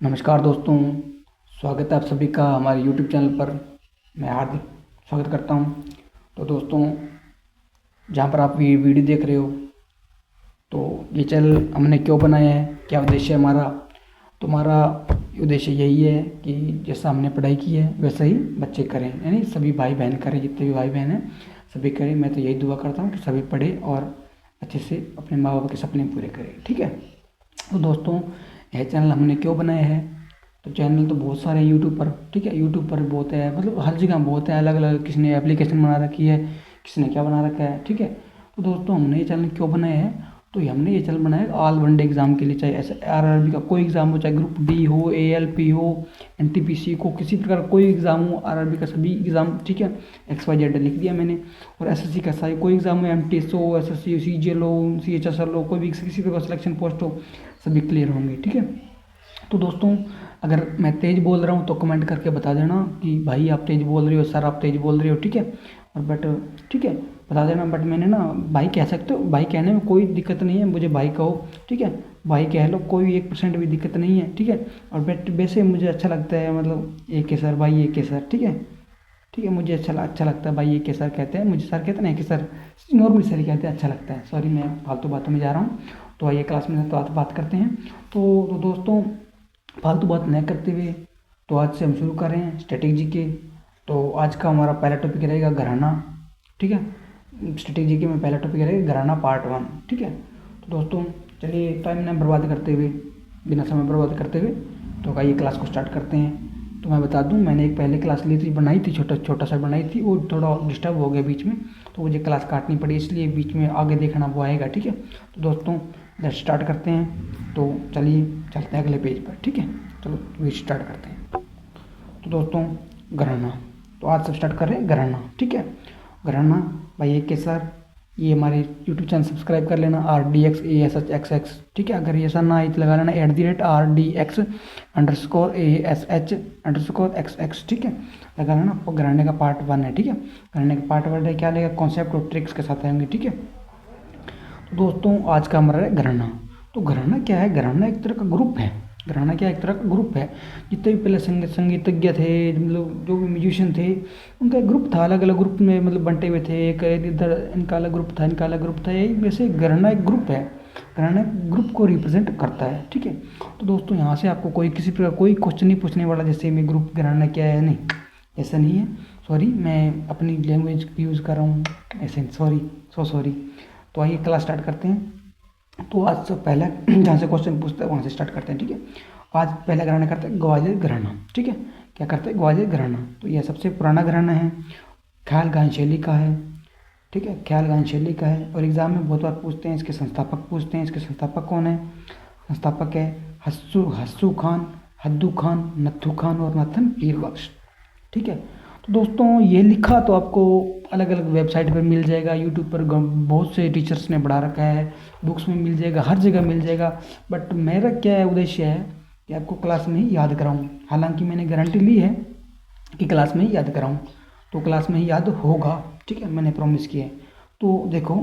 नमस्कार दोस्तों, स्वागत है आप सभी का हमारे YouTube चैनल पर। मैं हार्दिक स्वागत करता हूं। तो दोस्तों, जहां पर आप ये वीडियो देख रहे हो, तो ये चैनल हमने क्यों बनाया है, क्या उद्देश्य है हमारा। तो हमारा उद्देश्य यही है कि जैसा हमने पढ़ाई की है वैसा ही बच्चे करें, यानी सभी भाई बहन करें, जितने भी भाई बहन हैं सभी करें। मैं तो यही दुआ करता हूँ कि सभी पढ़े और अच्छे से अपने माँ बाप के सपने पूरे करें। ठीक है। तो दोस्तों, यह चैनल हमने क्यों बनाया है, तो चैनल तो बहुत सारे हैं यूट्यूब पर। ठीक है, यूट्यूब पर बहुत है, मतलब हर जगह बहुत है, अलग अलग। किसी ने एप्लीकेशन बना रखी है, किसी ने क्या बना रखा है। ठीक है। तो दोस्तों, हमने ये चैनल क्यों बनाया है, तो हमने ये चैनल बनाया है ऑल वनडे एग्जाम के लिए। चाहे ऐसे आरआरबी का कोई एग्जाम हो, चाहे ग्रुप डी हो, एएलपी हो, एनटीपीसी को, किसी प्रकार का कोई एग्जाम हो, आरआरबी का सभी एग्जाम। ठीक है, XYZ लिख दिया मैंने। और एसएससी का सारी कोई एग्जाम हो, एमटीएस हो, एसएससी, सीजीएल हो, सीएचएसएल हो, कोई भी किसी प्रकार सिलेक्शन पोस्ट हो, सभी क्लियर होंगे। ठीक है। तो दोस्तों, अगर मैं तेज़ बोल रहा हूँ तो कमेंट करके बता देना कि भाई आप तेज़ बोल रहे हो, सर आप तेज़ बोल रहे हो। ठीक है। और बट ठीक है, बता देना। बट मैंने ना भाई कह सकते हो, भाई कहने में कोई दिक्कत नहीं है, मुझे भाई कहो। ठीक है, भाई कह लो, कोई 1% भी दिक्कत नहीं है। ठीक है। और बट वैसे मुझे अच्छा लगता है, मतलब एक के सर, भाई एक के सर। ठीक है। ठीक है, मुझे अच्छा लगता है, भाई एक के सर कहते हैं, मुझे सर कहते हैं कि सर, नॉर्मली सर ही कहते हैं, अच्छा लगता है। सॉरी, मैं फालतू बातों में जा रहा हूँ। तो आइए क्लास में तो बात करते हैं। तो दोस्तों, फालतू बात न करते हुए, तो आज से हम शुरू कर रहे हैं स्ट्रेटेजी के। तो आज का हमारा पहला टॉपिक रहेगा घराना। ठीक है, स्ट्रेटेजी के में पहला टॉपिक रहेगा घराना पार्ट 1। ठीक है। तो दोस्तों, चलिए टाइम न बर्बाद करते हुए, बिना समय बर्बाद करते हुए, तो आइए क्लास को स्टार्ट करते हैं। तो मैं बता दूं, मैंने एक पहले क्लास ली थी, बनाई थी, छोटा सा बनाई थी, वो थोड़ा डिस्टर्ब हो गया बीच में, तो मुझे क्लास काटनी पड़ी, इसलिए बीच में आगे देखना वो आएगा। ठीक है। तो दोस्तों, लेट्स स्टार्ट करते हैं। तो चलिए चलते हैं अगले पेज पर। ठीक है, चलो वीडियो स्टार्ट करते हैं। तो दोस्तों, घराना, तो आज सब स्टार्ट कर रहे हैं घराना। ठीक है, घराना भाई एक के सर, ये हमारे यूट्यूब चैनल सब्सक्राइब कर लेना, RDXASHXX। ठीक है, अगर ये ऐसा ना तो लगा लेना @RDX_ASH_XX। ठीक है, लगा लेना। घराने का पार्ट 1 है। ठीक है, घराने का पार्ट 1 है, क्या लेगा, कॉन्सेप्ट और ट्रिक्स के साथ आएंगे। ठीक है। तो दोस्तों, आज का हमारा है घराना। तो घराना क्या है, घराना एक तरह का ग्रुप है। घराना क्या, एक तरह का ग्रुप है। जितने भी पहले संगीतज्ञ थे, मतलब जो भी म्यूजिशियन थे, उनका एक ग्रुप था, अलग अलग ग्रुप में मतलब बंटे हुए थे। एक इधर इनका अलग ग्रुप था, इनका अलग ग्रुप था, यही वैसे घराना एक ग्रुप है। घराना ग्रुप को रिप्रेजेंट करता है। ठीक है। तो दोस्तों, यहाँ से आपको कोई किसी प्रकार कोई क्वेश्चन नहीं पूछने वाला, जैसे मैं ग्रुप घराना क्या है, नहीं, ऐसा नहीं है। सॉरी, मैं अपनी लैंग्वेज यूज़ कर रहा हूँ ऐसे, सॉरी। तो आइए क्लास स्टार्ट करते हैं। तो आज से पहला जहाँ से क्वेश्चन पूछता है वहाँ से स्टार्ट करते हैं। ठीक है, आज पहला घराना करते हैं ग्वालियर घराना। ठीक है, क्या करते हैं, ग्वालियर घराना। तो यह सबसे पुराना घराना है, ख्याल गायन शैली का है। ठीक है, ख्याल गायन शैली का है, और एग्जाम में बहुत बार पूछते हैं, इसके संस्थापक पूछते हैं। इसके संस्थापक कौन है, संस्थापक है हस्सू खान, हद्दू खान, नत्थू खान और नथन पीर बख्श। ठीक है। तो दोस्तों, ये लिखा तो आपको अलग अलग वेबसाइट पर मिल जाएगा, यूट्यूब पर बहुत से टीचर्स ने पढ़ा रखा है, बुक्स में मिल जाएगा, हर जगह मिल जाएगा। बट मेरा क्या है, उद्देश्य है कि आपको क्लास में ही याद कराऊं। हालांकि मैंने गारंटी ली है कि क्लास में ही याद कराऊं, तो क्लास में ही याद होगा। ठीक है, मैंने प्रॉमिस किया है। तो देखो,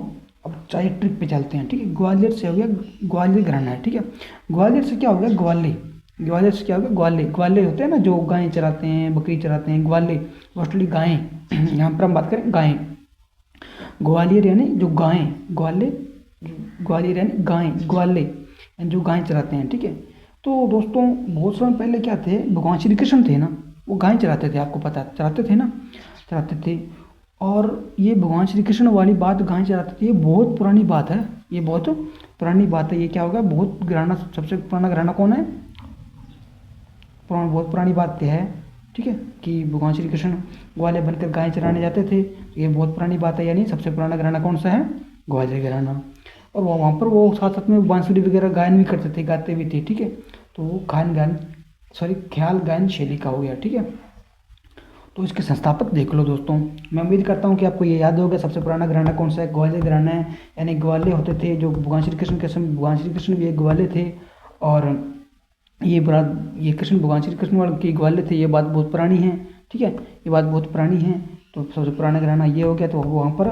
अब चाहिए ट्रिक पे चलते हैं। ठीक है, ग्वालियर से हो गया, ग्वालियर घराना है। ठीक है, ग्वालियर से क्या हो गया, ग्वाले। ग्वालियर से क्या हो गया, ग्वाले। ग्वाले होते हैं ना जो गायें चराते हैं, बकरी चराते हैं, ग्वाले मोस्टली गायें। यहाँ पर हम बात करें गायें। ग्वालियर यानी जो गायें, ग्वाले, ग्वालियर यानी गायें, ग्वाले यानी जो गायें चराते हैं। ठीक है। तो दोस्तों, बहुत समय पहले क्या थे, भगवान श्री कृष्ण थे ना, वो गायें चराते थे, आपको पता है, चराते थे ना, चराते थे। और ये भगवान श्री कृष्ण वाली बात, गायें चराते थे, ये बहुत पुरानी बात है, ये बहुत पुरानी बात है। ये क्या होगा, बहुत घराना, सबसे पुराना घराना कौन है, बहुत पुरानी बात है। ठीक है, कि भगवान श्री कृष्ण ग्वाले बनकर गायें चराने जाते थे, ये बहुत पुरानी बात है। यानी सबसे पुराना घराना कौन सा है, ग्वालियर घराना। और वहाँ पर वो साथ साथ में बांसुरी वगैरह गायन भी करते थे, गाते भी थे। ठीक है, तो वो ख्याल गायन शैली का हो गया। ठीक है। तो इसके संस्थापक देख लो दोस्तों, मैं उम्मीद करता हूँ कि आपको ये याद होगा सबसे पुराना घराना कौन सा है, ग्वालियर घराना है। यानी ग्वाले होते थे जो भगवान श्री कृष्ण के समय, भगवान श्री कृष्ण भी एक ग्वाले थे। और ये भगवान श्री कृष्ण वाले के ग्वाले थे, ये बात बहुत पुरानी है। ठीक है, ये बात बहुत पुरानी है। तो सबसे पुराना घराना ये हो गया। तो वहाँ पर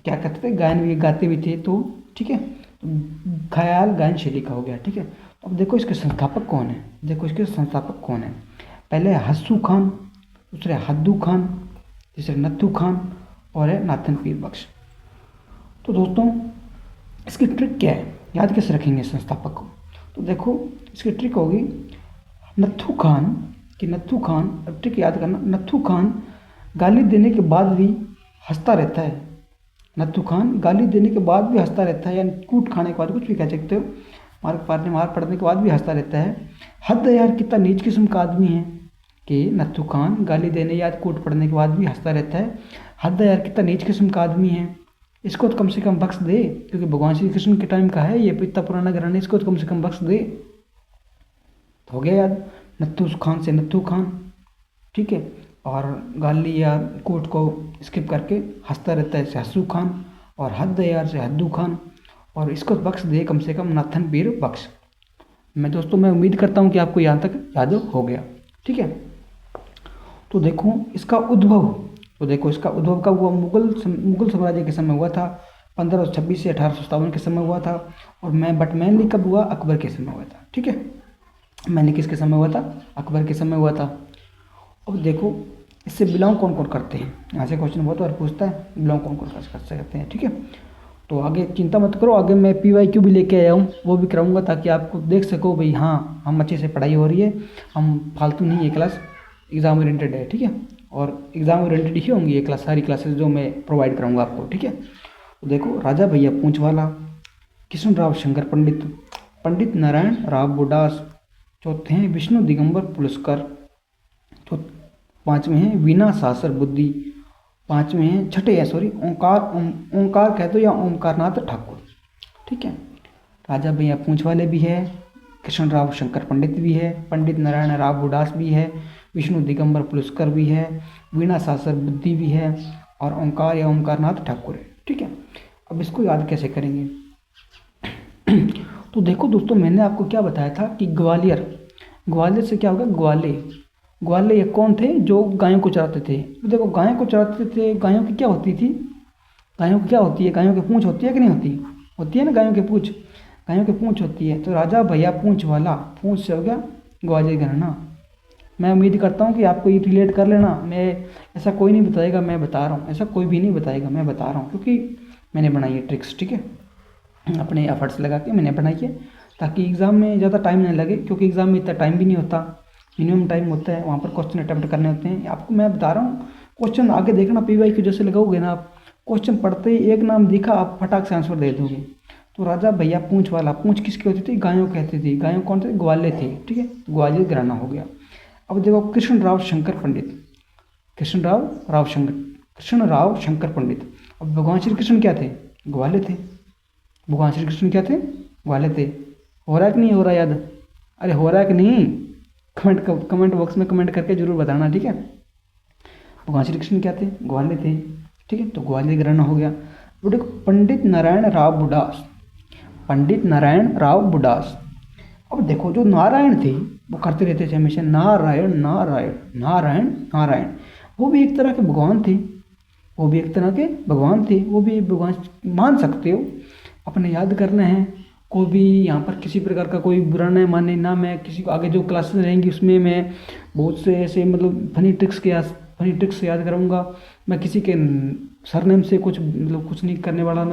क्या करते थे, गायन भी गाते भी थे। तो ठीक है, तो ख्याल गायन शैली का हो गया। ठीक है, अब देखो इसके संस्थापक कौन है, देखो इसके संस्थापक कौन है। पहले है हस्सू खान, दूसरे हद्दू खान, तीसरे नत्थू खान और है नाथन पीर बख्श। तो दोस्तों इसकी ट्रिक क्या है, याद कैसे रखेंगे संस्थापक को। तो देखो इसकी ट्रिक होगी नत्थू खान कि नत्थू खान, अब ट्रिक याद करना, नत्थू खान गाली देने के बाद भी हंसता रहता है। नत्थू खान गाली देने के बाद भी हंसता रहता है, यानी कूट खाने के बाद, कुछ भी कह सकते हो, मार पड़ने के बाद भी हंसता रहता है। हद यार कितना नीच किस्म का आदमी है कि नत्थू खान गाली देने या कूट पड़ने के बाद भी हंसता रहता है। हद यार कितना नीच किस्म का आदमी है, इसको तो कम से कम बख्श दे, क्योंकि भगवान श्री कृष्ण के टाइम का है ये, इतना पुराना घराना, इसको तो कम से कम बख्श दे। तो हो गया याद, नत्थू खान से नत्थू खान, ठीक है। और गाली या कोट को स्किप करके हंसता रहता है से हस्सू खान, और हद यार से हद्दू खान, और इसको बख्श दे कम से कम नाथन पीर बख्श। मैं उम्मीद करता हूँ कि आपको यहाँ तक याद हो गया, ठीक है। तो देखो इसका उद्भव, तो देखो इसका उद्भव कब हुआ, मुगल साम्राज्य के समय हुआ था, 1526 से 1857 के समय हुआ था। और मेनली कब हुआ, अकबर के समय हुआ था, ठीक है। मैंने किसके समय हुआ था, अकबर के समय हुआ था। अब देखो इससे बिलोंग कौन कौन करते हैं, यहाँ से क्वेश्चन बहुत बार पूछता है, बिलोंग कौन कौन कर सकते हैं, ठीक है। तो आगे चिंता मत करो, आगे मैं PYQ भी लेके आया हूँ, वो भी कराऊंगा ताकि आपको देख सको भाई हाँ हम अच्छे से पढ़ाई हो रही है, हम फालतू नहीं, ये क्लास एग्ज़ाम ओरिएंटेड है, ठीक है। और एग्ज़ाम ओरिएंटेड ही होंगी ये क्लास, सारी क्लासेस जो मैं प्रोवाइड कराऊंगा आपको, ठीक है। तो देखो राजा भैया पूंछवाला, कृष्णराव शंकर पंडित, पंडित नारायण राव बुडास, चौथे हैं विष्णु दिगंबर पुरस्कार, तो पाँचवें हैं वीणा सासर बुद्धि, पाँचवें हैं छठे हैं ओंकार कह दो या ओमकारनाथ ठाकुर, ठीक है। राजा भैया पूंछवाले भी है, कृष्णराव शंकर पंडित भी है, पंडित नारायण राव बुडास भी है, विष्णु दिगंबर पुरस्कार भी है, वीणा सासर बुद्धि भी है, और ओंकार या ओमकारनाथ ठाकुर है, ठीक है। अब इसको याद कैसे करेंगे तो देखो दोस्तों मैंने आपको क्या बताया था कि ग्वालियर से क्या होगा, ग्वाले ये कौन थे, जो गायों को चराते थे। तो देखो गायों को चराते थे, गायों की क्या होती थी, गायों की क्या होती है, गायों की पूंछ होती है कि नहीं होती, होती है ना गायों की पूंछ होती है। तो राजा भैया पूंछ वाला, पूंछ से हो गया ग्वालियर घराना। मैं उम्मीद करता हूँ कि आपको ये रिलेट कर लेना, मैं ऐसा कोई नहीं बताएगा, मैं बता रहा हूँ, ऐसा कोई भी नहीं बताएगा, मैं बता रहा हूँ, क्योंकि मैंने बनाई है ट्रिक्स, ठीक है, अपने एफर्ट्स लगा के मैंने बनाई है, ताकि एग्ज़ाम में ज़्यादा टाइम नहीं लगे, क्योंकि एग्ज़ाम में इतना टाइम भी नहीं होता, मिनिमम टाइम होता है, वहाँ पर क्वेश्चन अटैम्प्ट करने होते हैं। आपको मैं बता रहा हूँ, क्वेश्चन आगे देखना, PYQ जैसे लगाओगे ना आप, क्वेश्चन पढ़ते ही एक नाम दिखा आप फटाक से आंसर दे दोगे। तो राजा भैया पूंछ वाला, पूंछ किसकी होती थी, गायों कहती थी, गायों कौन थे, ग्वाले थे, ठीक है, ग्वालियर घराना हो गया। अब देखो कृष्णराव शंकर पंडित, कृष्णराव शंकर पंडित। अब भगवान श्री कृष्ण क्या थे, ग्वाले थे, भगवान श्री कृष्ण क्या थे, ग्वाले थे। हो रहा है कि नहीं हो रहा याद, अरे हो रहा है कि नहीं, कमेंट बॉक्स में कमेंट करके जरूर बताना, ठीक है। भगवान श्री कृष्ण क्या थे, ग्वाले थे, ठीक है। तो ग्वालियर घराना हो गया। तो देखो पंडित नारायण राव बुडास। अब देखो जो नारायण थे वो करते रहते थे हमेशा नारायण, वो भी एक तरह के भगवान थे, वो भी भगवान मान सकते हो, अपने याद करना है। कोई भी यहाँ पर किसी प्रकार का कोई बुरा न माने ना, मैं किसी को आगे जो क्लासेस रहेंगी उसमें मैं बहुत से ऐसे मतलब फनी ट्रिक्स से याद कराऊंगा। मैं किसी के सरनेम से कुछ नहीं करने वाला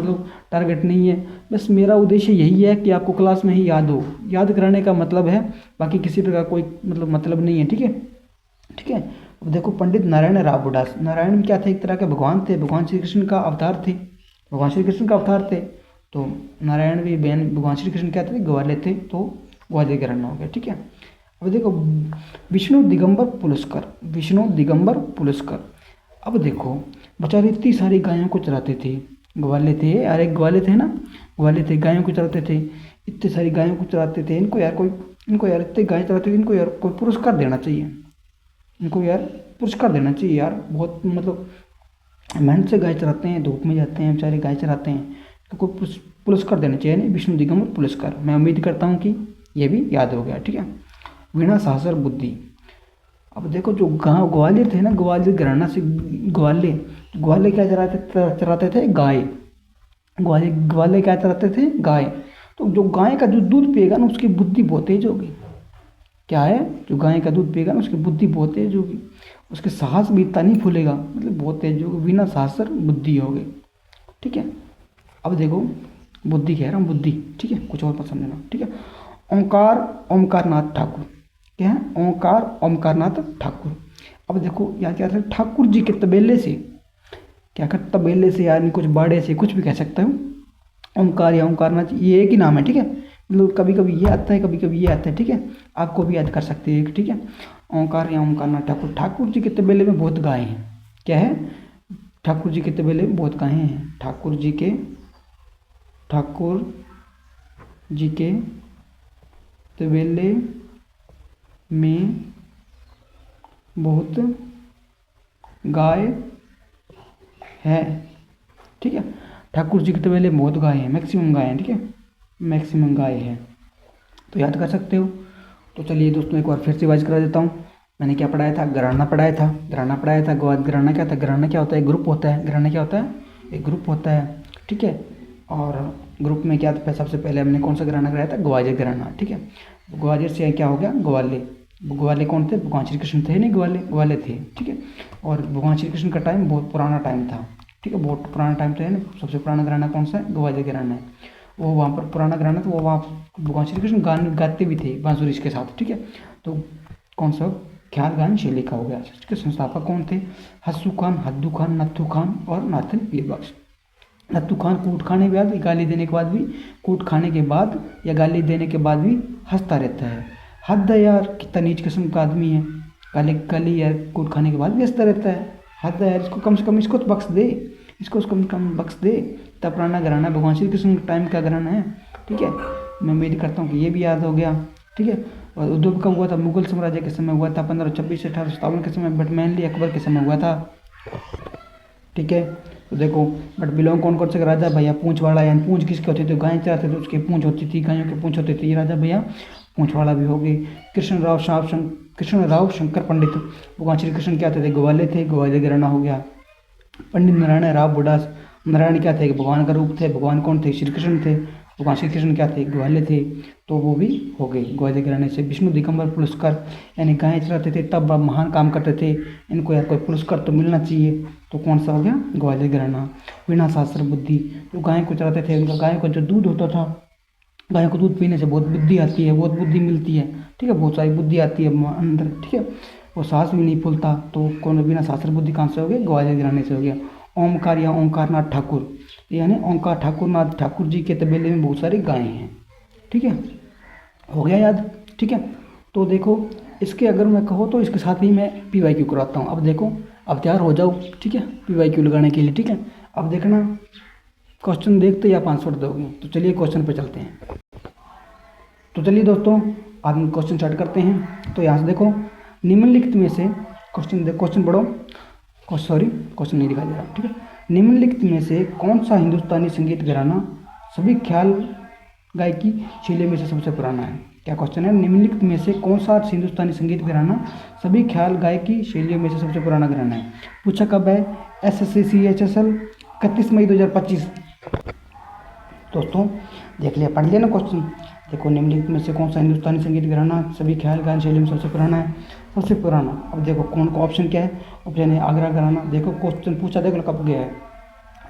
टारगेट नहीं है, बस मेरा उद्देश्य यही है कि आपको क्लास में ही याद कराने का मतलब है, बाकी किसी प्रकार कोई मतलब नहीं है, ठीक है। अब देखो पंडित नारायण राव बुडास, नारायण क्या थे, एक तरह के भगवान थे, भगवान श्री कृष्ण का अवतार थे। तो नारायण भी भगवान श्री कृष्ण क्या थे, ग्वाले थे, तो ग्वालियर घराना हो गया, ठीक है। अब देखो विष्णु दिगंबर पुरस्कार। अब देखो बेचारे इतनी सारी गायों को चराते थे, ग्वाले थे गायों को चराते थे, इतनी सारी गायों को चराते थे, इनको यार इतने गाय चराते थे, इनको यार कोई पुरस्कार देना चाहिए, यार बहुत मेहनत से गाय चराते हैं, धूप में जाते हैं बेचारे गाय चराते हैं, तो कोई पुरस्कार देना चाहिए, नहीं विष्णु दिगंबर पुरस्कार। मैं उम्मीद करता हूँ कि ये भी याद हो गया, ठीक है। वीणा सासर बुद्धि। अब देखो जो ग्वालियर थे ना, ग्वालियर घराना से ग्वाले क्या चराते थे, गाय। ग्वाले क्या चराते थे, गाय। तो जो गाय का जो दूध पिएगा ना उसकी बुद्धि बहुत तेज होगी। क्या है, जो गाय का दूध पिएगा ना उसकी बुद्धि बहुत तेज होगी, उसके साहस भी इतना नहीं फूलेगा, मतलब बहुत तेज होगी, बिना साहस सर बुद्धि होगी। ठीक है, अब देखो बुद्धि कह रहा हूँ, बुद्धि, ठीक है, कुछ और मत समझना। ठीक है, ओंकार ओमकारनाथ ठाकुर, क्या है, ओंकार ओमकारनाथ ठाकुर। अब देखो यहाँ क्या है, ठाकुर जी के तबेले से, क्या कर, तबेले से यानी कुछ बाड़े से, कुछ भी कह सकता हूँ, ओंकार या ओंकारनाथ ये एक ही नाम है। ठीक है, मतलब कभी कभी ये आता है, कभी कभी ये आता है। ठीक है, आपको भी याद कर सकते हैं। ठीक है, ओंकार या ओंकारनाथ ठाकुर। ठाकुर जी के तबेले में बहुत गाय हैं। क्या है, ठाकुर जी के तबेले में बहुत गायें हैं। ठाकुर जी के तबेले में बहुत गाय है। ठीक है, ठाकुर जी के तबेले में बहुत गाय है, मैक्सिमम गाय है। ठीक है, मैक्सिमम गाय है, तो याद कर सकते हो। तो चलिए दोस्तों एक बार फिर से रिवाइज करा देता हूँ। मैंने क्या पढ़ाया था, घराना पढ़ाया था, घराना पढ़ाया था। घराना क्या था, घराना क्या होता है, ग्रुप होता है। घराना क्या होता है, एक ग्रुप होता है। ठीक है, और ग्रुप में क्या था, सबसे पहले हमने कौन सा घराना कराया था, ग्वालियर घराना। ठीक है, ग्वालियर से क्या हो गया, ग्वाले। ग्वाले कौन थे, भगवान श्री कृष्ण थे, नहीं ग्वाले थे। ठीक है, और भगवान श्री कृष्ण का टाइम बहुत पुराना टाइम था। ठीक है, बहुत पुराना टाइम तो है ना। सबसे पुराना घराना कौन सा है, ग्वालियर घराना है। वो वहाँ पर पुराना घराना, तो वो वहाँ भगवान श्री कृष्ण गाने गाते भी थे बांसुरी के साथ। ठीक है, तो कौन सा, ख्याल गान शैली का हो गया। इसके संस्थापक कौन थे, हस्सू खान, हद्दू खान, नत्थू खान और नाथन पीर बख्श। नत्थू खान कूट खाने के बाद, गाली देने के बाद भी, कूट खाने के बाद या गाली देने के बाद भी हंसता रहता है। हद है यार, कितना नीच किस्म का आदमी है, गाली यार कूट खाने के बाद भी हंसता रहता है। हद है यार, इसको कम से कम इसको तो बख्श दे, इसको कम से कम बख्श दे। इतना पुराना घराना, भगवान श्री कृष्ण टाइम का घराना है। ठीक है, मैं उम्मीद करता हूँ कि ये भी याद हो गया। ठीक है, और उद्योग कब हुआ था, मुगल साम्राज्य के समय हुआ था, 1526 से 1857 के समय, बट मेनली अकबर के समय हुआ था। ठीक है, तो देखो, बट बिलोंग कौन कौन से राजा भैया, पूंछ वाला, यानी पूंछ किसके होते थे, गाय चराते थे उसकी पूंछ होती थी, गायों की पूंछ होती थी, ये राजा भैया पूंछ वाला भी हो गए। कृष्ण राव शंकर पंडित, भगवान श्री कृष्ण क्या थे, ग्वाले थे, ग्वालियर घराना हो गया। पंडित नारायण राव बुडास, नारायण क्या थे, भगवान का रूप थे, भगवान कौन थे, श्री कृष्ण थे, भगवान श्री कृष्ण क्या थे, ग्वाले थे, तो वो भी हो गए ग्वालियर घराने से। विष्णु दिगंबर पुरस्कार, यानी गाय चराते थे तब महान काम करते थे, इनको यार कोई पुरस्कार तो मिलना चाहिए, तो कौन सा हो गया, ग्वालियर घराना। वीणा शास्त्र बुद्धि, जो गाय को चराते थे, उनका गाय का जो दूध होता था, गाय को दूध पीने से बहुत बुद्धि आती है, बहुत बुद्धि मिलती है। ठीक है, बहुत सारी बुद्धि आती है अंदर। ठीक है, वो सांस भी नहीं फूलता, तो कौन, बिना शास्त्र बुद्धि कहाँ से हो गया, ग्वालियर घराने से हो गया। ओमकार या ओंकारनाथ ठाकुर, यानी ओंकार ठाकुरनाथ ठाकुर जी के तबेले में बहुत सारी गायें हैं। ठीक है, हो गया याद। ठीक है, तो देखो इसके अगर मैं कहो तो इसके साथ ही मैं PYQ कराता हूँ। अब देखो, अब तैयार हो जाओ। ठीक है, PYQ लगाने के लिए। ठीक है, अब देखना क्वेश्चन देखते या आंसर दोगे, तो चलिए क्वेश्चन पे चलते हैं। तो चलिए दोस्तों आज हम क्वेश्चन स्टार्ट करते हैं। तो यहाँ से देखो, निम्नलिखित में से क्वेश्चन पढ़ो, क्वेश्चन नहीं दिखाई दे रहा। ठीक है, निम्नलिखित में से कौन सा हिंदुस्तानी संगीत घराना सभी ख्याल गायकी शैली में से सबसे पुराना है। क्या क्वेश्चन है, निम्नलिखित में से कौन सा हिंदुस्तानी संगीत घराना सभी ख्याल गायकी शैलियों में से सबसे पुराना घराना है। पूछा कब है, SSC CHSL 31 मई 2025। दोस्तों देख लिया, पढ़ लिया ना क्वेश्चन। देखो, निम्नलिखित में से कौन सा हिंदुस्तानी संगीत घराना सभी ख्याल गायन शैली में सबसे पुराना है, सबसे पुराना। अब देखो कौन का ऑप्शन क्या है, ऑप्शन है आगरा घराना। देखो क्वेश्चन पूछा, देखो कब गया है,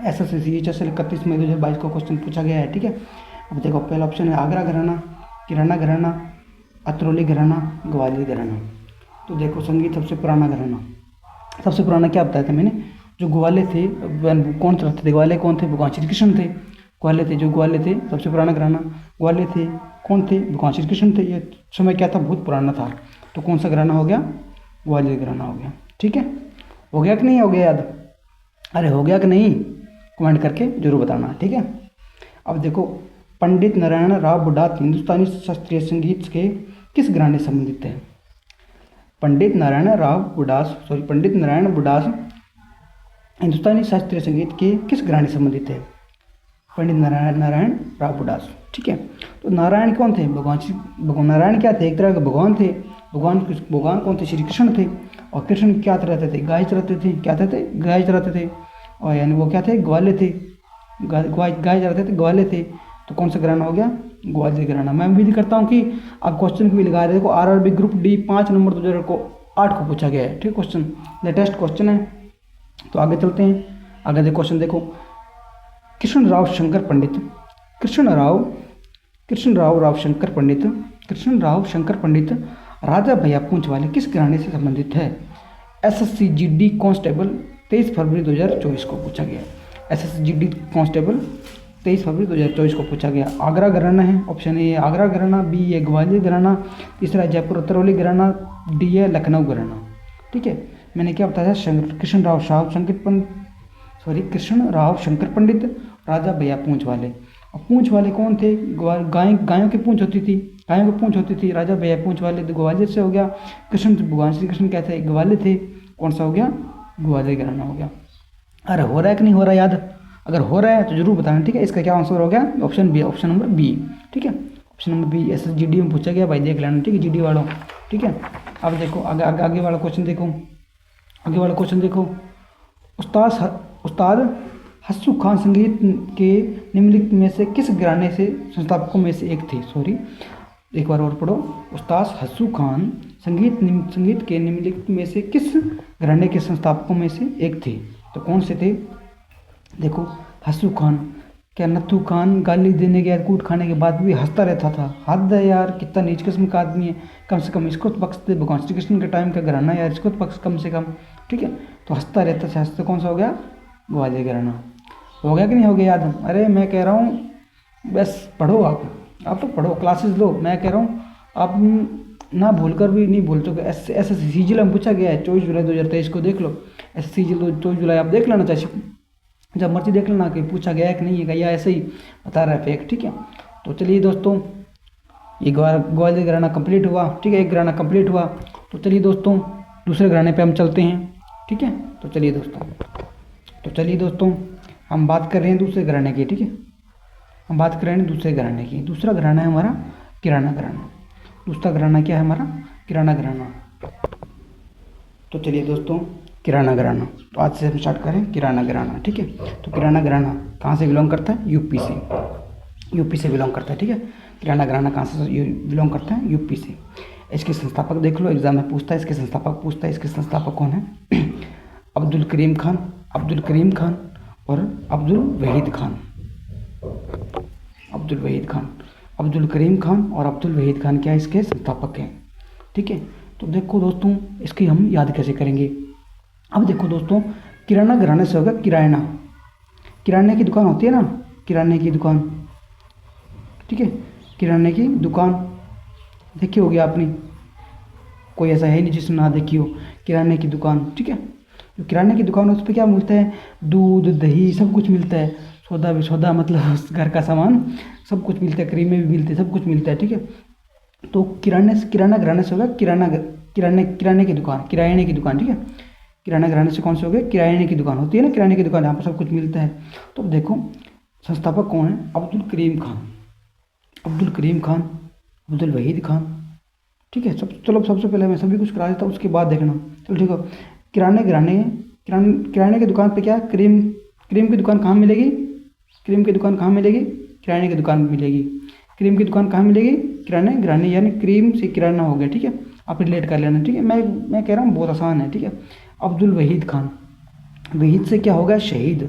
SSC CHSL 31 मई 2022 को क्वेश्चन पूछा गया है। ठीक है, अब देखो पहला ऑप्शन है आगरा घराना, किराना घराना, अतरौली घराना, ग्वालियर घराना। तो देखो संगीत सबसे पुराना घराना, सबसे पुराना क्या बताया था मैंने, जो ग्वाले थे, कौन चलाते थे, ग्वाले कौन थे, भगवान श्री कृष्ण थे। ग्वाले थे, जो ग्वाले थे सबसे पुराना घराना, ग्वाले थे, कौन थे, भगवान श्री कृष्ण थे। ये समय क्या था, बहुत पुराना था, तो कौन सा घराना हो गया, ग्वालियर घराना हो गया। ठीक है, हो गया कि नहीं हो गया याद, अरे हो गया कि नहीं, कमेंट करके जरूर बताना। ठीक है, अब देखो, पंडित नारायण राव बुडास हिंदुस्तानी शास्त्रीय संगीत के किस घराने से संबंधित है। पंडित नारायण बुडास हिंदुस्तानी शास्त्रीय संगीत के किस घराने से संबंधित है, पंडित नारायण राव बुडास। ठीक है, तो नारायण कौन थे, भगवान नारायण क्या थे, एक तरह के भगवान थे। भगवान कौन थे, श्री कृष्ण थे। और कृष्ण क्या रहते थे, गाय चराते थे, क्या थे, गाय चराते थे। और यानी वो क्या थे, ग्वाले थे, गाय चराते थे, ग्वाले थे। तो कौन सा घराना हो गया, ग्वालियर घराना। मैं उम्मीद करता हूँ कि आप क्वेश्चन को भी लगा रहे। देखो आरआरबी ग्रुप डी 5 नवंबर 2008 को पूछा गया है, ठीक। क्वेश्चन लेटेस्ट क्वेश्चन है। तो आगे चलते हैं। आगे देखो क्वेश्चन देखो, कृष्णराव शंकर पंडित राजा भैया पूंछ वाले किस घराने से संबंधित है? एसएससी जीडी कांस्टेबल 23 फरवरी 2024 को पूछा गया। एसएससी जीडी कांस्टेबल 23 फरवरी 2024 को पूछा गया। आगरा घराना है, ऑप्शन ए आगरा घराना, बी है ग्वालियर घराना, तीसरा जयपुर उत्तरौली घराना, डी है लखनऊ घराना, ठीक है। मैंने क्या बताया, कृष्णराव शंकर पंडित राजा भैया पूंछ वाले। अब पूंछ वाले कौन थे? गायों की पूंछ होती थी। राजा भैया पूंछ वाले तो ग्वालियर से हो गया। भगवान श्री कृष्ण क्या थे? ग्वालियर थे। कौन सा हो गया? ग्वालियर घराना हो गया। अरे हो रहा है कि नहीं हो रहा याद? अगर हो रहा है तो जरूर बताना, ठीक है। इसका क्या आंसर हो गया? Option B, option number B, ठीक है। ऑप्शन नंबर बी एसएसजीडी में पूछा गया भाई, देख लेना, ठीक है, जीडी वालों, ठीक है। अब देखो आगे वाला क्वेश्चन देखो। उस्ताद हस्सू खान संगीत के निम्नलिखित में से किस घराने से संस्थापकों में से एक थे? एक बार और पढ़ो। उस्ताद हस्सू खान संगीत के निम्नलिखित में से किस घराने के संस्थापकों में से एक थे? तो कौन से थे? देखो हस्सू खान, क्या नथू खान गाली देने के, कूट खाने के बाद भी हंसता रहता था। हद है यार, कितना नीच किस्म का आदमी है। कम से कम इसको तो बख्श दे, भगवान श्री कृष्ण के टाइम का घराना यार, इसको तो बख्श कम से कम, ठीक है। तो हंसता रहता था, हंसता कौन सा हो गया? ग्वालियर घराना। हो गया कि नहीं हो गया याद? अरे मैं कह रहा हूँ बस पढ़ो, आप तो पढ़ो, क्लासेस लो। मैं कह रहा हूँ आप ना भूल कर भी नहीं भूल चुके। ऐसे सीजीएल में पूछा गया है 24 जुलाई 2023 को, देख लो। ऐसे सीजीएल 24 जुलाई आप देख लेना, चाहे जब मर्जी देख लेना कि पूछा गया है कि नहीं है, या ऐसे ही बता रहा है फेक, ठीक है। तो चलिए दोस्तों, ये ग्वालियर घराना कंप्लीट हुआ, ठीक है। एक घराना कंप्लीट हुआ। तो चलिए दोस्तों, दूसरे घराने पे हम चलते हैं, ठीक है। तो चलिए दोस्तों हम बात कर रहे हैं दूसरे घराने की, ठीक है। हम बात कर रहे हैं दूसरे घराने की। दूसरा घराना है हमारा किराना घराना। दूसरा घराना क्या है हमारा? किराना घराना। तो चलिए दोस्तों, किराना घराना, तो आज से हम स्टार्ट करें किराना घराना, ठीक है। तो किराना घराना कहाँ से बिलोंग करता है? यूपी से बिलोंग करता है, ठीक है। किराना घराना कहाँ से बिलोंग करता है? यूपी से। इसके संस्थापक देख लो, एग्जाम में पूछता है, इसके संस्थापक पूछता है। इसके संस्थापक कौन है? अब्दुल करीम खान और अब्दुल वहीद खान। अब्दुल करीम खान और अब्दुल वहीद खान क्या इसके संस्थापक हैं, ठीक है। तो देखो दोस्तों, इसकी हम याद कैसे करेंगे? अब देखो दोस्तों, किराना घराने से होगा किराने की दुकान होती है ना, किराने की दुकान, ठीक है। किराने की दुकान देखी होगी आपने, कोई ऐसा है नहीं जिसने ना देखी हो किराने की दुकान, ठीक है। जो किराने की दुकान उस पर क्या मिलता है? दूध दही सब कुछ मिलता है। सौदा मतलब घर का सामान सब कुछ मिलता है, क्रीमें भी मिलती है, सब कुछ मिलता है, ठीक है। तो किराना घराने से होगा किराने की दुकान, ठीक है। किराना घराने से कौन से हो गए? किराने की दुकान होती है ना, किराने की दुकान, यहाँ पर सब कुछ मिलता है। तो देखो संस्थापक कौन है? अब्दुल करीम खान, अब्दुल वहीद खान, ठीक है। चलो सबसे पहले मैं सभी कुछ करा देता हूँ, उसके बाद देखना, चलो ठीक है। किराने की दुकान पे क्या? क्रीम की दुकान कहाँ मिलेगी? किराने की दुकान मिलेगी। क्रीम की दुकान कहाँ मिलेगी? किराने, यानी क्रीम से किराना हो गया, ठीक है। आप रिलेट कर लेना, ठीक है। मैं कह रहा हूँ बहुत आसान है, ठीक है। अब्दुल वहीद खान, वहीद से क्या होगा? शहीद।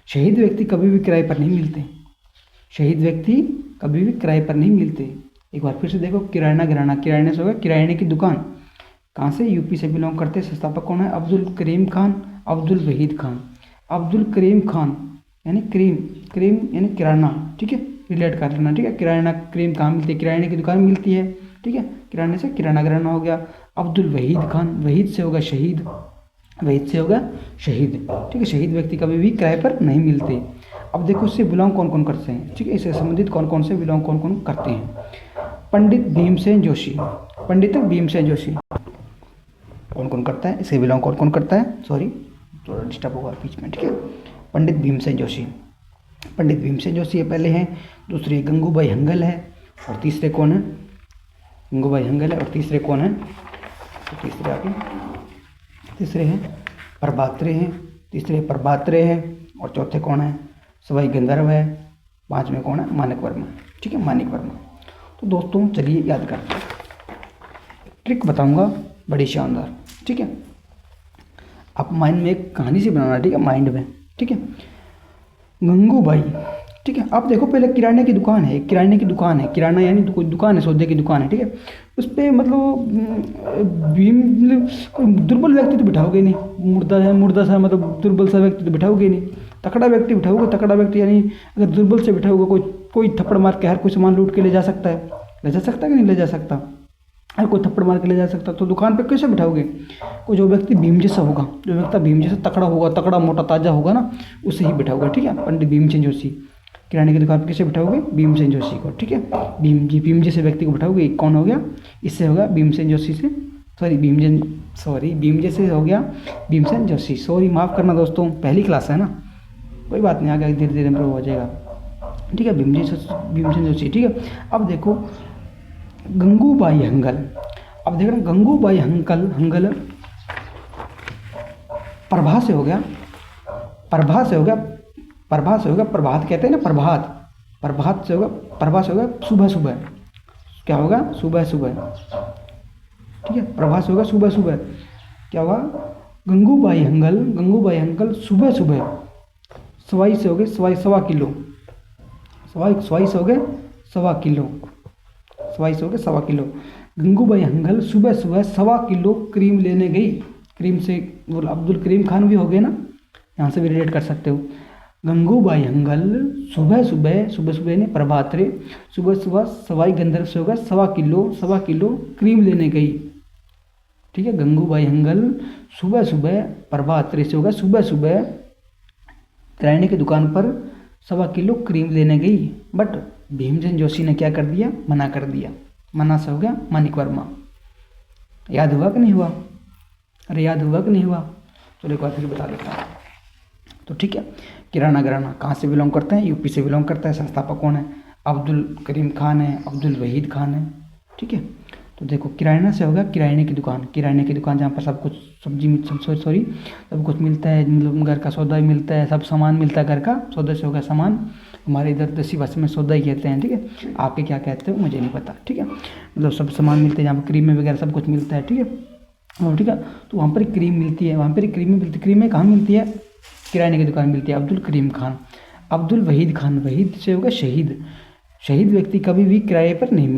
शहीद व्यक्ति कभी भी किराए पर नहीं मिलते। एक बार फिर से देखो, किराना घराना, किराने से होगा किराने की दुकान, कहाँ से? यूपी से बिलोंग करते हैं। संस्थापक कौन है? अब्दुल करीम खान, अब्दुल वहीद खान। अब्दुल करीम खान यानी क्रीम यानी किराना, ठीक है, रिलेट कर लेना, ठीक है। क्रीम कहाँ मिलती है? किराने की दुकान मिलती है, ठीक है। किराने से किराना घराना हो गया। अब्दुल वहीद खान, वहीद से होगा शहीद, ठीक है। शहीद व्यक्ति कभी भी किराए पर नहीं मिलते। अब देखो इससे बिलोंग कौन कौन करते हैं, ठीक है। इससे संबंधित कौन कौन से बिलोंग कौन कौन करते हैं? पंडित भीमसेन जोशी कौन कौन करता है? इससे बिलोंग कौन कौन करता है? सॉरी थोड़ा डिस्टर्ब होगा बीच में, ठीक है। पंडित भीमसेन जोशी ये पहले हैं। दूसरे गंगूबाई हंगल है, और तीसरे कौन है? तीसरे कौन है? तो तीसरे हैं प्रभात्रे हैं, और चौथे कौन है, सवाई गंधर्व है, पांचवें कौन है, माणिक वर्मा। ठीक है, माणिक वर्मा। तो दोस्तों चलिए याद करते हैं, ट्रिक बताऊंगा बड़ी शानदार। ठीक है, आप माइंड में एक कहानी से बनाना, ठीक है, माइंड में। ठीक है, गंगूबाई। ठीक है, आप देखो पहले किराने की दुकान है, किराने की दुकान है, किराना यानी कोई दुकान है, सौदे की दुकान है। ठीक है, उस पर मतलब कोई दुर्बल व्यक्ति तो बिठाओगे नहीं, मुर्दा सा मतलब दुर्बल सा व्यक्ति तो बिठाओगे नहीं, तकड़ा व्यक्ति बिठाओगे। तकड़ा व्यक्ति यानी अगर दुर्बल से बिठाओगे, कोई थप्पड़ मार के हर कोई सामान लूट के ले जा सकता है, ले जा सकता है कि नहीं ले जा सकता, हर कोई थप्पड़ मार के ले जा सकता। तो दुकान पे कैसे बिठाओगे, कोई जो व्यक्ति भीम जैसा होगा, जो व्यक्ति भीम जैसा तकड़ा होगा, तकड़ा मोटा ताजा होगा ना, उसे ही बिठाओगे। ठीक है, पंडित भीमसेन जोशी किराने की दुकान पर कैसे बिठाओगे, भीमसेन जोशी को। ठीक है, भीम जैसे व्यक्ति को बिठाओगे। कौन हो गया, इससे होगा भीमसेन जोशी से, भीम जैसे हो गया भीमसेन जोशी। सॉरी, माफ़ करना दोस्तों, पहली क्लास है ना, कोई बात नहीं, आगे धीरे धीरे इम्प्रूव हो जाएगा। ठीक है, भीमसेन जोशी। ठीक है, अब देखो गंगूबाई हंगल। अब देख रहे हैं गंगूबाई हंगल प्रभा से हो गया, प्रभात कहते हैं ना, प्रभात से होगा, प्रभा से होगा सुबह सुबह। क्या होगा, सुबह सुबह। ठीक है, प्रभा से होगा सुबह सुबह। क्या होगा, गंगूबाई हंगल सुबह सुबह। सवाई से हो गए सवा किलो, सवाई से हो गए सवा किलो। गंगूबाई हंगल सुबह सुबह 1.25 किलो क्रीम लेने गई। क्रीम से वो अब्दुल करीम खान भी हो गए ना, यहाँ से भी रिलेट कर सकते हो। गंगूबाई हंगल सुबह सुबह ने प्रभात रे, सुबह सवाई गंधर्व से होगा 1.25 किलो क्रीम लेने गई। ठीक है, गंगूबाई हंगल सुबह प्रभात रे से होगा सुबह किराने की दुकान पर 1.25 किलो क्रीम लेने गई। बट भीमसेन जोशी ने क्या कर दिया, मना कर दिया। मना से हो गया माणिक वर्मा। याद हुआ कि नहीं हुआ, अरे याद हुआ कि नहीं हुआ, चलो एक बार फिर बता देता हूँ। तो ठीक है, किराना घराना कहाँ से बिलोंग करते हैं, यूपी से बिलोंग करता है। संस्थापक कौन है, अब्दुल करीम खान है, अब्दुल वहीद खान है। ठीक है, तो देखो किराना से होगा किराने की दुकान जहाँ पर सब कुछ सब कुछ मिलता है, मतलब घर का सौदा भी मिलता है, सब सामान मिलता है घर का, सौदा से होगा सामान। हमारे इधर देसी भाषा में सौदा ही कहते हैं। ठीक है, आपके क्या कहते हो मुझे नहीं पता। ठीक है, मतलब सब सामान मिलते हैं, जहाँ पर क्रीम वगैरह सब कुछ मिलता है। ठीक है, ठीक है, तो वहाँ पर क्रीम मिलती है, क्रीमें कहाँ मिलती है, किराने की दुकान मिलती है। अब्दुल करीम खान, अब्दुल वहीद खान, वहीद से होगा शहीद व्यक्ति कभी भी किराए पर नहीं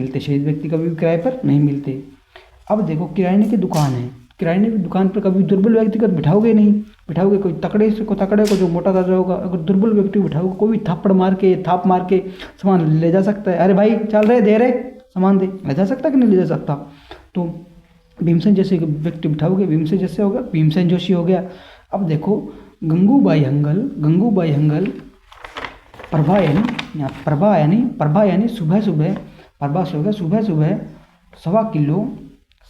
मिलते। अब देखो किराने की दुकान है, किराने की दुकान पर कभी दुर्बल व्यक्ति को बिठाओगे नहीं, बिठाओगे कोई तकड़े को जो मोटा ताजा होगा। अगर दुर्बल व्यक्ति को बिठाओगे, कोई भी थाप मार के सामान ले जा सकता है। अरे भाई चल रहे दे रहे सामान दे, ले जा सकता कि नहीं ले जा सकता। तो भीमसेन जैसे व्यक्ति बिठाओगे, भीमसेन जैसे होगा भीमसेन जोशी हो गया। अब देखो गंगूबाई हंगल प्रभा यानी सुबह सुबह 1.25 किलो,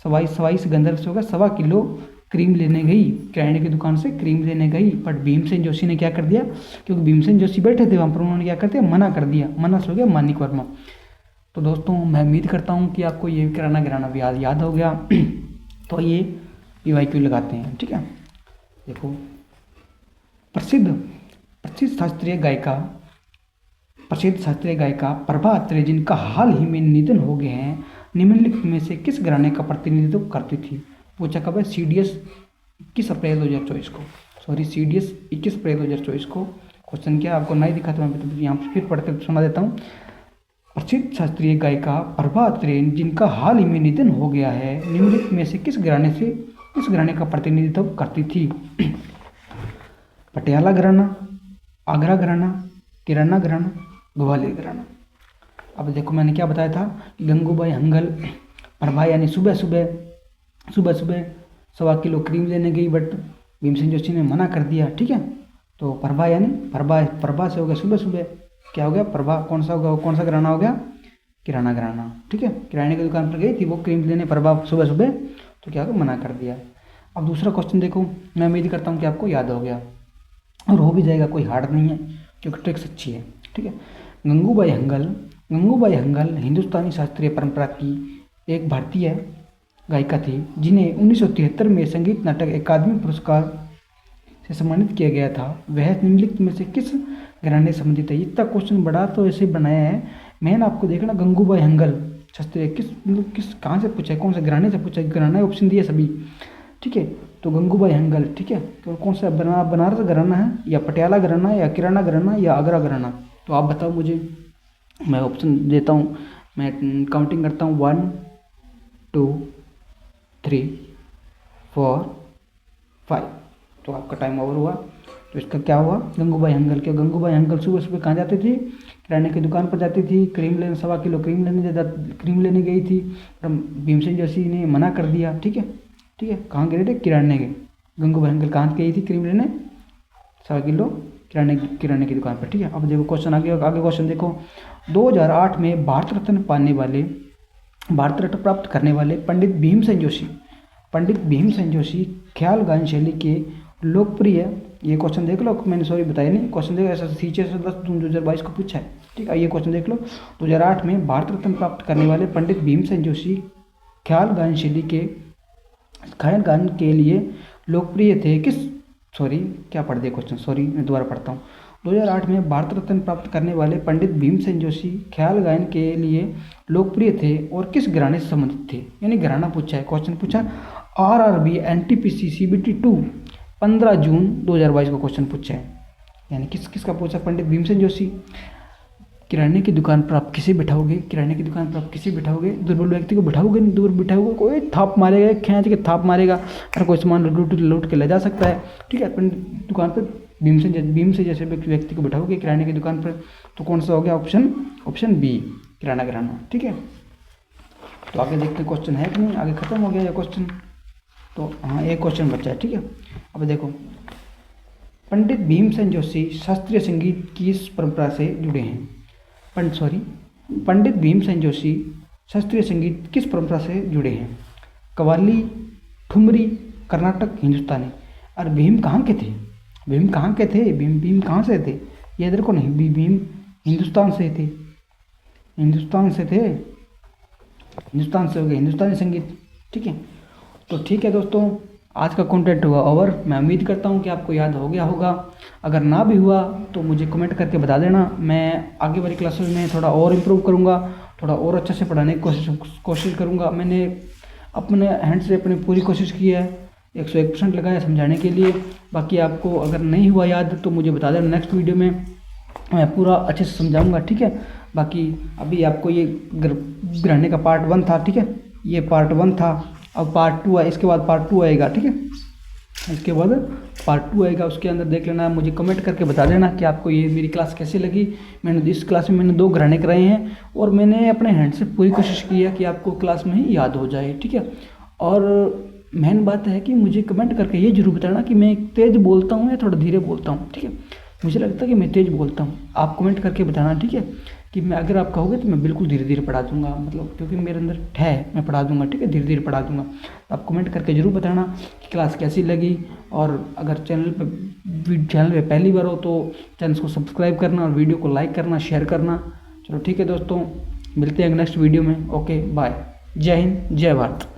सवाई से गंधर्व से होगा 1.25 किलो क्रीम लेने गई, किराने की दुकान से क्रीम लेने गई। बट भीमसेन जोशी ने क्या कर दिया, क्योंकि भीमसेन जोशी बैठे थे वहाँ पर, उन्होंने क्या कर दिया, मना कर दिया। मना से हो गया माणिक वर्मा। तो दोस्तों मैं उम्मीद करता हूँ कि आपको ये किराना घराना भी याद हो गया। तो ये PYQ लगाते हैं। ठीक है, देखो प्रसिद्ध शास्त्रीय गायिका प्रभा अत्रे, जिनका हाल ही में निधन हो गए हैं, निम्नलिखित में से किस घराने का प्रतिनिधित्व करती थी। पूछा कब है, CDS 21 अप्रैल 2024 को, CDS 21 अप्रैल 2024 को क्वेश्चन किया। आपको नहीं दिखा तो मैं यहाँ फिर पढ़ते सुना देता हूँ। प्रसिद्ध शास्त्रीय गायिका प्रभा अत्रे, जिनका हाल ही में निधन हो गया है, निम्नलिखित में से किस घराने का प्रतिनिधित्व करती थी। पटियाला घराना, आगरा घराना, किराना घराना, ग्वालियर घराना। अब देखो मैंने क्या बताया था, गंगूबाई हंगल प्रभा यानी सुबह 1.25 किलो क्रीम लेने गई, बट भीमसेन जोशी ने मना कर दिया। ठीक है, तो प्रभा यानी प्रभा से हो गया सुबह क्या हो गया, प्रभा कौन सा घराना हो गया, किराना घराना। ठीक है, किराने की दुकान पर गई थी वो क्रीम लेने, प्रभा सुबह तो क्या हो, मना कर दिया। अब दूसरा क्वेश्चन देखो, मैं उम्मीद करता हूँ कि आपको याद हो गया और हो भी जाएगा, कोई हार्ड नहीं है क्योंकि ट्रिक्स अच्छी है। ठीक है, गंगूबाई हंगल हिंदुस्तानी शास्त्रीय परंपरा की एक भारतीय गायिका थी, जिन्हें 1973 में संगीत नाटक अकादमी पुरस्कार से सम्मानित किया गया था वह निम्नलिखित में से किस घराने से संबंधित है। इतना क्वेश्चन बड़ा तो ऐसे बनाया है, मैंने आपको देखना गंगूबाई हंगल शास्त्री किस मतलब किस कहाँ से पूछा है, कौन से घराने से पूछा है, घराना ऑप्शन दिया सभी, ठीक है। तो गंगूबाई हंगल, ठीक है। तो कौन सा बनारस घराना है या पटियाला घराना या किराना घराना या आगरा घराना, तो आप बताओ मुझे। मैं ऑप्शन देता हूँ, मैं काउंटिंग करता हूँ 1 2 3 4 5। तो आपका टाइम ओवर हुआ। तो इसका क्या हुआ, गंगूबाई हंगल। क्या गंगूबाई हंगल सुबह सुबह कहाँ जाती थी, किराने की दुकान पर जाती थी, क्रीम लेने 1.25 किलो क्रीम लेने गई थी, और भीमसेन जोशी ने मना कर दिया, ठीक है। ठीक है, कहाँ गए थे, किराने के। गंगूबाई हंगल कहाँ गई थी क्रीम लेने, 1.25 किलो किराने की दुकान पर, ठीक है। अब देखो क्वेश्चन आगे क्वेश्चन देखो। 2008 में भारत रत्न प्राप्त करने वाले पंडित भीमसेन जोशी ख्याल गायन शैली के लोकप्रिय, ये क्वेश्चन देख लो, मैंने सॉरी बताया नहीं, क्वेश्चन देखो ऐसा सीचे से 10/2022 को पूछा है, ठीक है। ये क्वेश्चन देख लो, 2008 में भारत रत्न प्राप्त करने वाले पंडित भीमसेन जोशी ख्याल गायन शैली के गायन के लिए लोकप्रिय थे किस, सॉरी क्या पढ़ दिया क्वेश्चन, सॉरी मैं दोबारा पढ़ता हूँ। 2008 में भारत रत्न प्राप्त करने वाले पंडित भीमसेन जोशी ख्याल गायन के लिए लोकप्रिय थे और किस घराने से संबंधित थे, यानी घराना पूछा है, क्वेश्चन पूछा RRB NTPC CBT 2 15 जून 2022 को क्वेश्चन पूछा है, यानी किसका पूछा, पंडित भीमसेन जोशी। किराने की दुकान पर आप किसे बिठाओगे, दुर्बल व्यक्ति को बिठाओगे, नहीं दूर बिठाओगे, कोई थाप मारेगा, खींच के थाप मारेगा, और कोई सामान लूट के ले जा सकता है, ठीक है। पंडित दुकान पर भीमसेन जैसे व्यक्ति को बिठाओगे किराने की दुकान पर, तो कौन सा हो गया ऑप्शन बी, किराना घराना, ठीक है। तो आगे देखते क्वेश्चन है कि नहीं, आगे खत्म हो गया ये क्वेश्चन, तो हाँ एक क्वेश्चन बचा है, ठीक है। अब देखो, पंडित भीमसेन जोशी शास्त्रीय संगीत की इस परंपरा से जुड़े हैं, पंडित भीमसेन जोशी शास्त्रीय संगीत किस परंपरा से जुड़े हैं, कव्वाली, ठुमरी, कर्नाटक, हिंदुस्तानी। और भीम कहाँ के थे, भीम कहाँ से थे, ये इधर को नहीं, भीम हिंदुस्तान से थे, हिंदुस्तान से हो गया हिंदुस्तानी संगीत, ठीक है। तो ठीक है दोस्तों, आज का कंटेंट हुआ ओवर। मैं उम्मीद करता हूँ कि आपको याद हो गया होगा, अगर ना भी हुआ तो मुझे कमेंट करके बता देना, मैं आगे वाली क्लासेस में थोड़ा और इम्प्रूव करूँगा, थोड़ा और अच्छे से पढ़ाने की कोशिश करूँगा। मैंने अपने हैंड से अपनी पूरी कोशिश की है, 101% लगाया समझाने के लिए। बाकी आपको अगर नहीं हुआ याद तो मुझे बता देना, नेक्स्ट वीडियो में मैं पूरा अच्छे से समझाऊँगा, ठीक है। बाकी अभी आपको ये घराने का पार्ट 1 था, ठीक है, ये पार्ट 1 था, अब पार्ट 2 है, इसके बाद पार्ट 2 आएगा, ठीक है, इसके बाद पार्ट 2 आएगा, उसके अंदर देख लेना, मुझे कमेंट करके बता देना कि आपको ये मेरी क्लास कैसी लगी। मैंने इस क्लास में 2 घराने कराए हैं और मैंने अपने हैंड से पूरी कोशिश की है कि आपको क्लास में ही याद हो जाए, ठीक है। और मेन बात है कि मुझे कमेंट करके ये जरूर बताना कि मैं तेज़ बोलता हूँ या थोड़ा धीरे बोलता हूँ, ठीक है। मुझे लगता है कि मैं तेज़ बोलता हूँ, आप कमेंट करके बताना, ठीक है, कि मैं अगर आप कहोगे तो मैं बिल्कुल धीरे धीरे पढ़ा दूंगा, मतलब क्योंकि मेरे अंदर है, मैं पढ़ा दूंगा, ठीक है, धीरे धीरे पढ़ा दूंगा। आप कमेंट करके ज़रूर बताना कि क्लास कैसी लगी, और अगर चैनल पे पहली बार हो तो चैनल को सब्सक्राइब करना और वीडियो को लाइक करना, शेयर करना। चलो ठीक है दोस्तों, मिलते हैं नेक्स्ट वीडियो में, ओके बाय, जय हिंद, जय भारत।